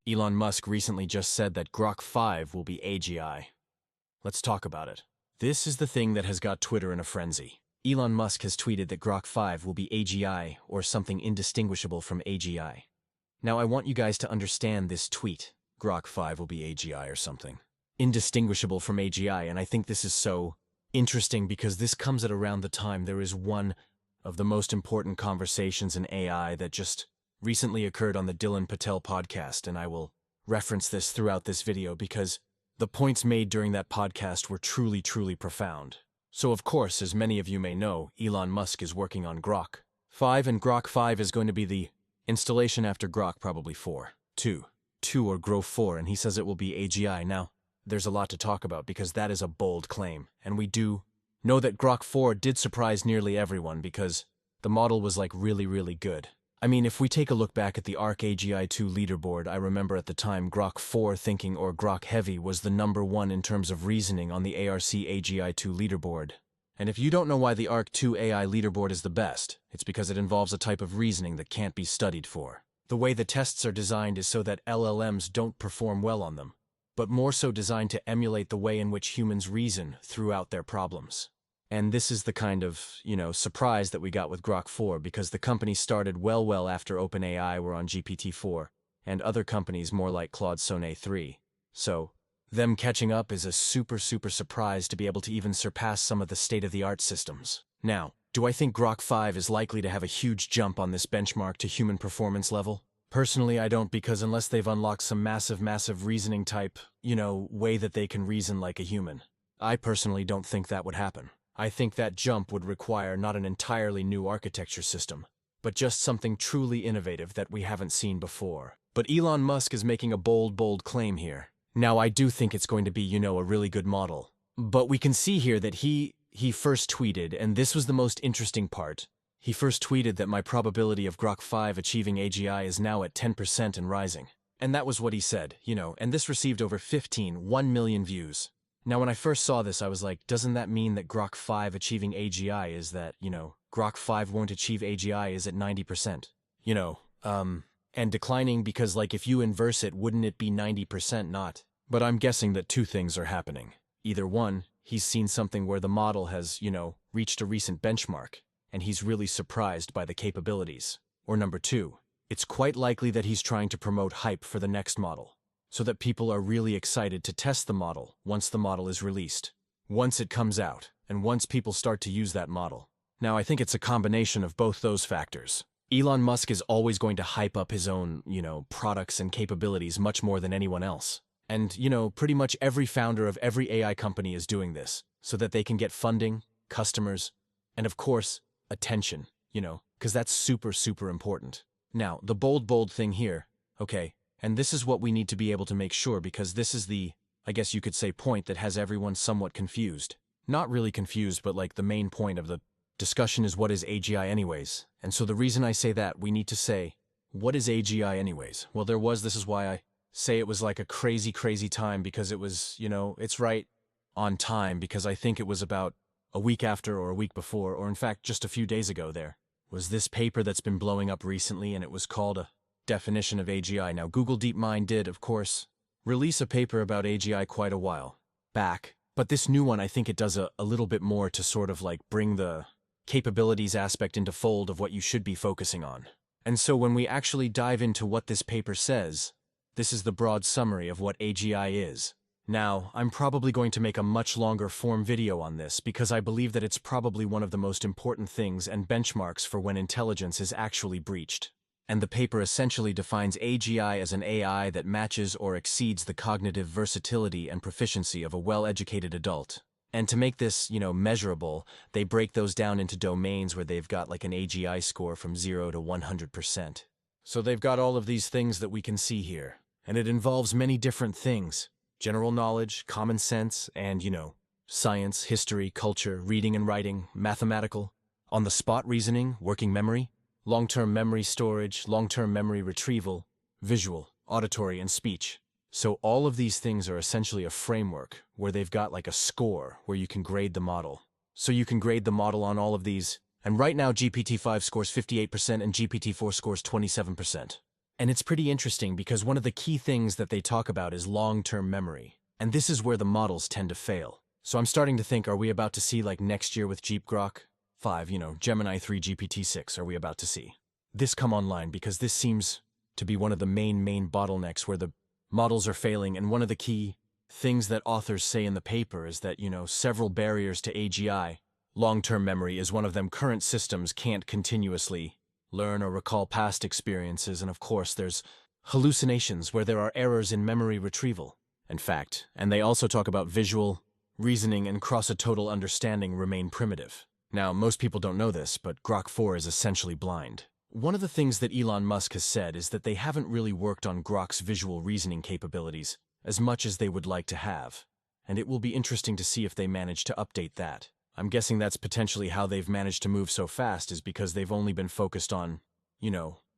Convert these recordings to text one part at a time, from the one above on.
Elon Musk recently just said that Grok 5 will be AGI. Let's talk about it. This is the thing that has got Twitter in a frenzy. Elon Musk has tweeted that Grok 5 will be AGI or something indistinguishable from AGI. Now I want you guys to understand this tweet. Grok 5 will be AGI or something indistinguishable from AGI, and I think this is so interesting because this comes at around the time there is one of the most important conversations in AI that just recently occurred on the Dylan Patel podcast, and I will reference this throughout this video because the points made during that podcast were truly, truly profound. So of course, as many of you may know, Elon Musk is working on Grok 5, and Grok 5 is going to be the installation after Grok probably 4, 2 or Grow 4, and he says it will be AGI. Now, there's a lot to talk about because that is a bold claim, and we do know that Grok 4 did surprise nearly everyone because the model was like really, really good. I mean, if we take a look back at the ARC AGI 2 leaderboard, I remember at the time Grok 4 thinking or Grok Heavy was the #1 in terms of reasoning on the ARC AGI 2 leaderboard. And if you don't know why the ARC 2 AI leaderboard is the best, it's because it involves a type of reasoning that can't be studied for. The way the tests are designed is so that LLMs don't perform well on them, but more so designed to emulate the way in which humans reason throughout their problems. And this is the kind of, surprise that we got with Grok 4 because the company started well after OpenAI were on GPT-4, and other companies more like Claude 3. So, them catching up is a super surprise to be able to even surpass some of the state-of-the-art systems. Now, do I think Grok 5 is likely to have a huge jump on this benchmark to human performance level? Personally, I don't, because unless they've unlocked some massive reasoning type, way that they can reason like a human, I personally don't think that would happen. I think that jump would require not an entirely new architecture system, but just something truly innovative that we haven't seen before. But Elon Musk is making a bold claim here. Now, I do think it's going to be, a really good model. But we can see here that he first tweeted, and this was the most interesting part. He first tweeted that my probability of Grok 5 achieving AGI is now at 10% and rising. And that was what he said, and this received over 1 million views. Now, when I first saw this, I was like, doesn't that mean that Grok 5 achieving AGI is that, Grok 5 won't achieve AGI is at 90%? And declining because, if you inverse it, wouldn't it be 90% not? But I'm guessing that two things are happening. Either one, he's seen something where the model has, reached a recent benchmark, and he's really surprised by the capabilities. Or number two, it's quite likely that he's trying to promote hype for the next model, so that people are really excited to test the model once the model is released, once it comes out, and once people start to use that model. Now, I think it's a combination of both those factors. Elon Musk is always going to hype up his own, products and capabilities much more than anyone else. And, pretty much every founder of every AI company is doing this, so that they can get funding, customers, and of course, attention, because that's super important. Now, the bold thing here, okay, and this is what we need to be able to make sure, because this is the, I guess you could say, point that has everyone somewhat confused. Not really confused, but the main point of the discussion is what is AGI anyways. And so the reason I say that, we need to say, what is AGI anyways? Well, this is why I say it was like a crazy time, because it was, it's right on time, because I think it was about a week after or a week before, or in fact just a few days ago there, was this paper that's been blowing up recently, and it was called a definition of AGI. Now, Google DeepMind did, of course, release a paper about AGI quite a while back, but this new one, I think it does a little bit more to sort of bring the capabilities aspect into fold of what you should be focusing on. And so when we actually dive into what this paper says, this is the broad summary of what AGI is. Now, I'm probably going to make a much longer form video on this because I believe that it's probably one of the most important things and benchmarks for when intelligence is actually breached. And the paper essentially defines AGI as an AI that matches or exceeds the cognitive versatility and proficiency of a well-educated adult. And to make this, measurable, they break those down into domains where they've got an AGI score from 0 to 100%. So they've got all of these things that we can see here. And it involves many different things: general knowledge, common sense, and, science, history, culture, reading and writing, mathematical, on-the-spot reasoning, working memory, long-term memory storage, long-term memory retrieval, visual, auditory, and speech. So all of these things are essentially a framework where they've got a score where you can grade the model. So you can grade the model on all of these, and right now GPT-5 scores 58% and GPT-4 scores 27%. And it's pretty interesting because one of the key things that they talk about is long-term memory. And this is where the models tend to fail. So I'm starting to think, are we about to see like next year with Grok 5, Gemini 3 GPT-6, are we about to see this come online? Because this seems to be one of the main bottlenecks where the models are failing. And one of the key things that authors say in the paper is that, several barriers to AGI, long-term memory is one of them. Current systems can't continuously learn or recall past experiences, and of course there's hallucinations where there are errors in memory retrieval. In fact, and they also talk about visual, reasoning, and cross-a-total understanding remain primitive. Now, most people don't know this, but Grok 4 is essentially blind. One of the things that Elon Musk has said is that they haven't really worked on Grok's visual reasoning capabilities as much as they would like to have, and it will be interesting to see if they manage to update that. I'm guessing that's potentially how they've managed to move so fast is because they've only been focused on,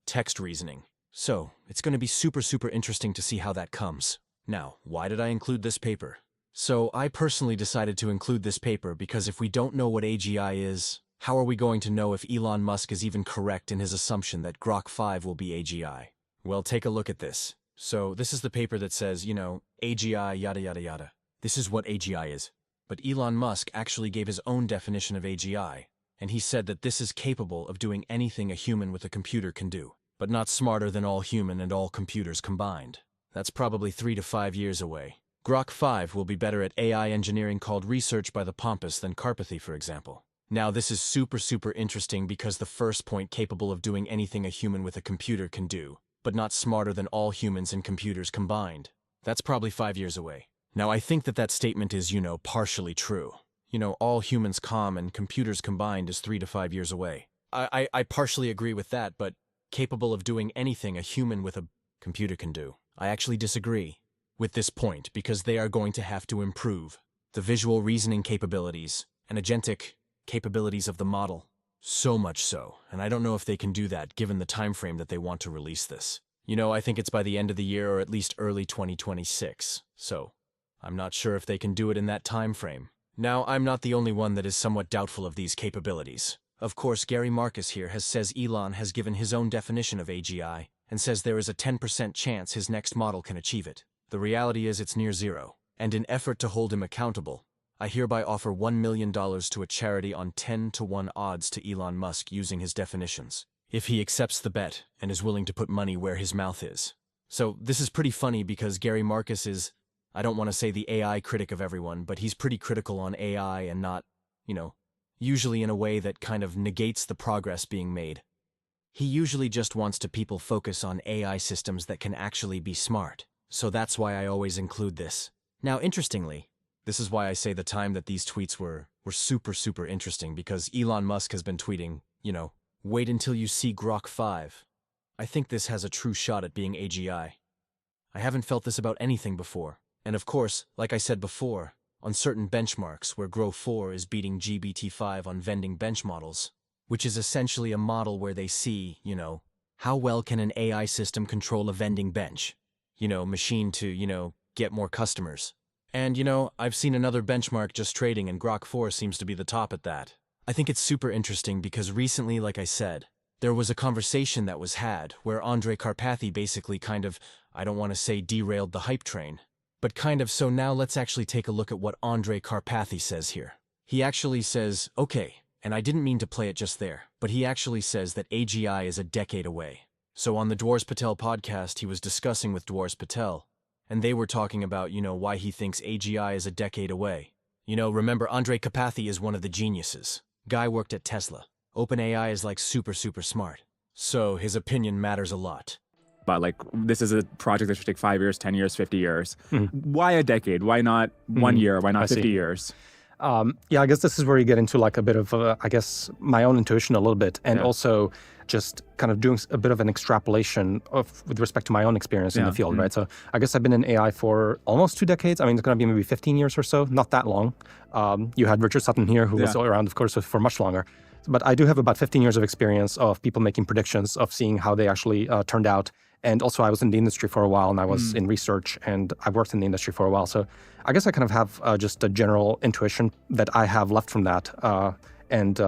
text reasoning. So, it's going to be super interesting to see how that comes. Now, why did I include this paper? So, I personally decided to include this paper because if we don't know what AGI is, how are we going to know if Elon Musk is even correct in his assumption that Grok 5 will be AGI? Well, take a look at this. So, this is the paper that says, AGI yada yada yada. This is what AGI is. But Elon Musk actually gave his own definition of AGI, and he said that this is capable of doing anything a human with a computer can do, but not smarter than all human and all computers combined. That's probably 3 to 5 years away. Grok 5 will be better at AI engineering called research by the pompous than Carpathy, for example. Now this is super interesting because the first point, capable of doing anything a human with a computer can do, but not smarter than all humans and computers combined. That's probably 5 years away. Now, I think that statement is, partially true. All humans and computers combined is 3 to 5 years away. I partially agree with that, but capable of doing anything a human with a computer can do. I actually disagree with this point because they are going to have to improve the visual reasoning capabilities and agentic capabilities of the model. So much so, and I don't know if they can do that given the time frame that they want to release this. I think it's by the end of the year or at least early 2026, so I'm not sure if they can do it in that time frame. Now, I'm not the only one that is somewhat doubtful of these capabilities. Of course, Gary Marcus here says Elon has given his own definition of AGI and says there is a 10% chance his next model can achieve it. The reality is it's near zero. And in effort to hold him accountable, I hereby offer $1 million to a charity on 10-to-1 odds to Elon Musk using his definitions, if he accepts the bet and is willing to put money where his mouth is. So this is pretty funny because Gary Marcus is, I don't want to say the AI critic of everyone, but he's pretty critical on AI and not, usually in a way that kind of negates the progress being made. He usually just wants to people focus on AI systems that can actually be smart. So that's why I always include this. Now, interestingly, this is why I say the time that these tweets were super interesting, because Elon Musk has been tweeting, wait until you see Grok 5. I think this has a true shot at being AGI. I haven't felt this about anything before. And of course, like I said before, on certain benchmarks where Grok 4 is beating GPT-5 on vending bench models, which is essentially a model where they see, how well can an AI system control a vending bench, machine to, get more customers. And, I've seen another benchmark just trading and Grok 4 seems to be the top at that. I think it's super interesting because recently, like I said, there was a conversation that was had where Andrej Karpathy basically kind of, I don't want to say derailed the hype train, but kind of. So now let's actually take a look at what Andrej Karpathy says here. He actually says, okay, and I didn't mean to play it just there, but he actually says that AGI is a decade away. So on the Dwars Patel podcast, he was discussing with Dwars Patel, and they were talking about, why he thinks AGI is a decade away. Remember, Andrej Karpathy is one of the geniuses. Guy worked at Tesla. OpenAI is like super smart. So his opinion matters a lot. But this is a project that should take 5 years, 10 years, 50 years. Why a decade? Why not 1 year? Why not 50 years? Yeah, I guess this is where you get into a bit of, my own intuition a little bit, and also just kind of doing a bit of an extrapolation with respect to my own experience in the field, right? So I guess I've been in AI for almost 2 decades. I mean, it's going to be maybe 15 years or so, not that long. You had Richard Sutton here, who was around, of course, for much longer. But I do have about 15 years of experience of people making predictions, of seeing how they actually turned out. And also, I was in the industry for a while, and I was in research, and I worked in the industry for a while. So I guess I kind of have just a general intuition that I have left from that. And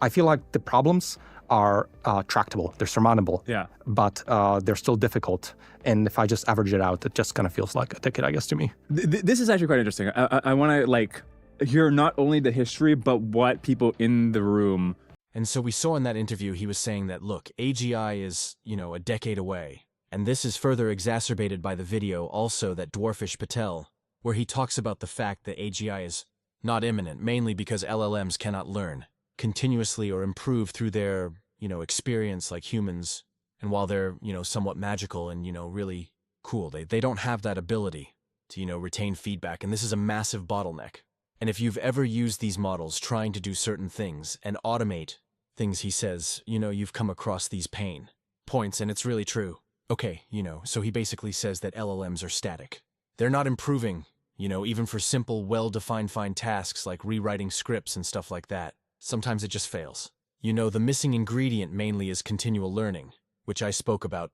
I feel like the problems are tractable, they're surmountable, Yeah. but they're still difficult. And if I just average it out, it just kind of feels like a decade, I guess, to me. This is actually quite interesting. I want to like hear not only the history, but what people in the room. And so we saw in that interview, he was saying that, look, AGI is, a decade away. And this is further exacerbated by the video also that Dwarfish Patel, where he talks about the fact that AGI is not imminent, mainly because LLMs cannot learn continuously or improve through their, experience like humans. And while they're, somewhat magical and, really cool, they don't have that ability to, retain feedback. And this is a massive bottleneck. And if you've ever used these models trying to do certain things and automate things, he says, you've come across these pain points, and it's really true. Okay, so he basically says that LLMs are static. They're not improving, even for simple, well-defined fine tasks like rewriting scripts and stuff like that. Sometimes it just fails. The missing ingredient mainly is continual learning, which I spoke about,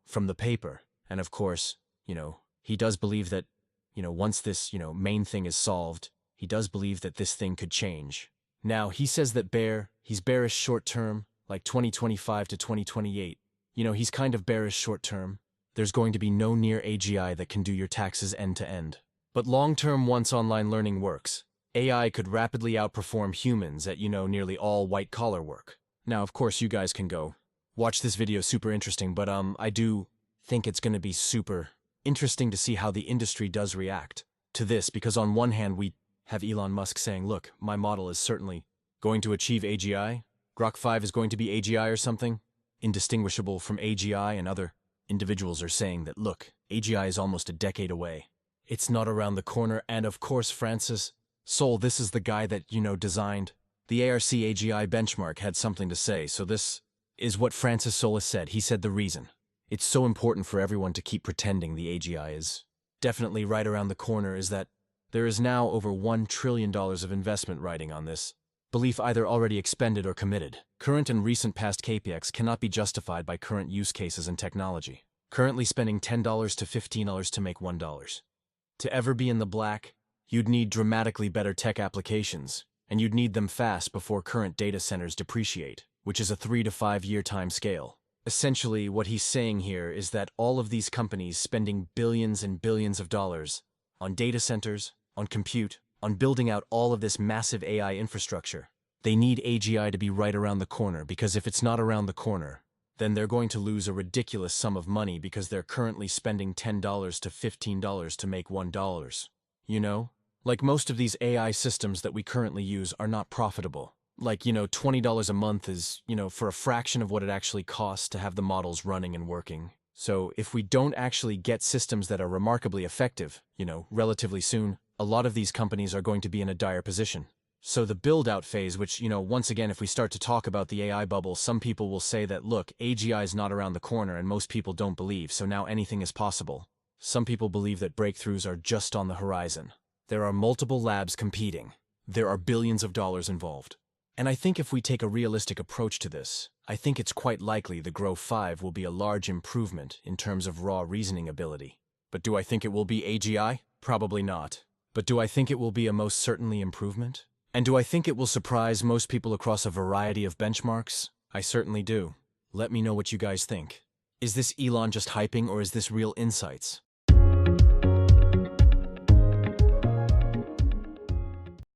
from the paper. And of course, he does believe that, once this, main thing is solved, he does believe that this thing could change. Now, he says that he's bearish short-term, like 2025 to 2028. He's kind of bearish short-term. There's going to be no near AGI that can do your taxes end-to-end. But long-term, once online learning works, AI could rapidly outperform humans at, nearly all white-collar work. Now, of course, you guys can go watch this video, super interesting, but I do think it's going to be super interesting to see how the industry does react to this, because on one hand, we have Elon Musk saying, look, my model is certainly going to achieve AGI. Grok 5 is going to be AGI or something indistinguishable from AGI, and other individuals are saying that, look, AGI is almost a decade away. It's not around the corner. And of course, Francis Sol, this is the guy that, designed the ARC AGI benchmark, had something to say. So this is what Francis Solis said. He said the reason it's so important for everyone to keep pretending the AGI is definitely right around the corner is that there is now over $1 trillion of investment riding on this belief, either already expended or committed. Current and recent past CapEx cannot be justified by current use cases and technology. Currently spending $10 to $15 to make $1. To ever be in the black, you'd need dramatically better tech applications, and you'd need them fast before current data centers depreciate, which is a 3 to 5 year time scale. Essentially, what he's saying here is that all of these companies spending billions and billions of dollars on data centers, on compute, on building out all of this massive AI infrastructure, they need AGI to be right around the corner, because if it's not around the corner, then they're going to lose a ridiculous sum of money because they're currently spending $10 to $15 to make $1. Like most of these AI systems that we currently use are not profitable. Like, $20 a month is, for a fraction of what it actually costs to have the models running and working. So if we don't actually get systems that are remarkably effective, relatively soon, a lot of these companies are going to be in a dire position. So the build-out phase, which, once again, if we start to talk about the AI bubble, some people will say that, look, AGI is not around the corner, and most people don't believe, so now anything is possible. Some people believe that breakthroughs are just on the horizon. There are multiple labs competing. There are billions of dollars involved. And I think if we take a realistic approach to this, I think it's quite likely the Grok 5 will be a large improvement in terms of raw reasoning ability. But do I think it will be AGI? Probably not. But do I think it will be a most certainly improvement? And do I think it will surprise most people across a variety of benchmarks? I certainly do. Let me know what you guys think. Is this Elon just hyping, or is this real insights?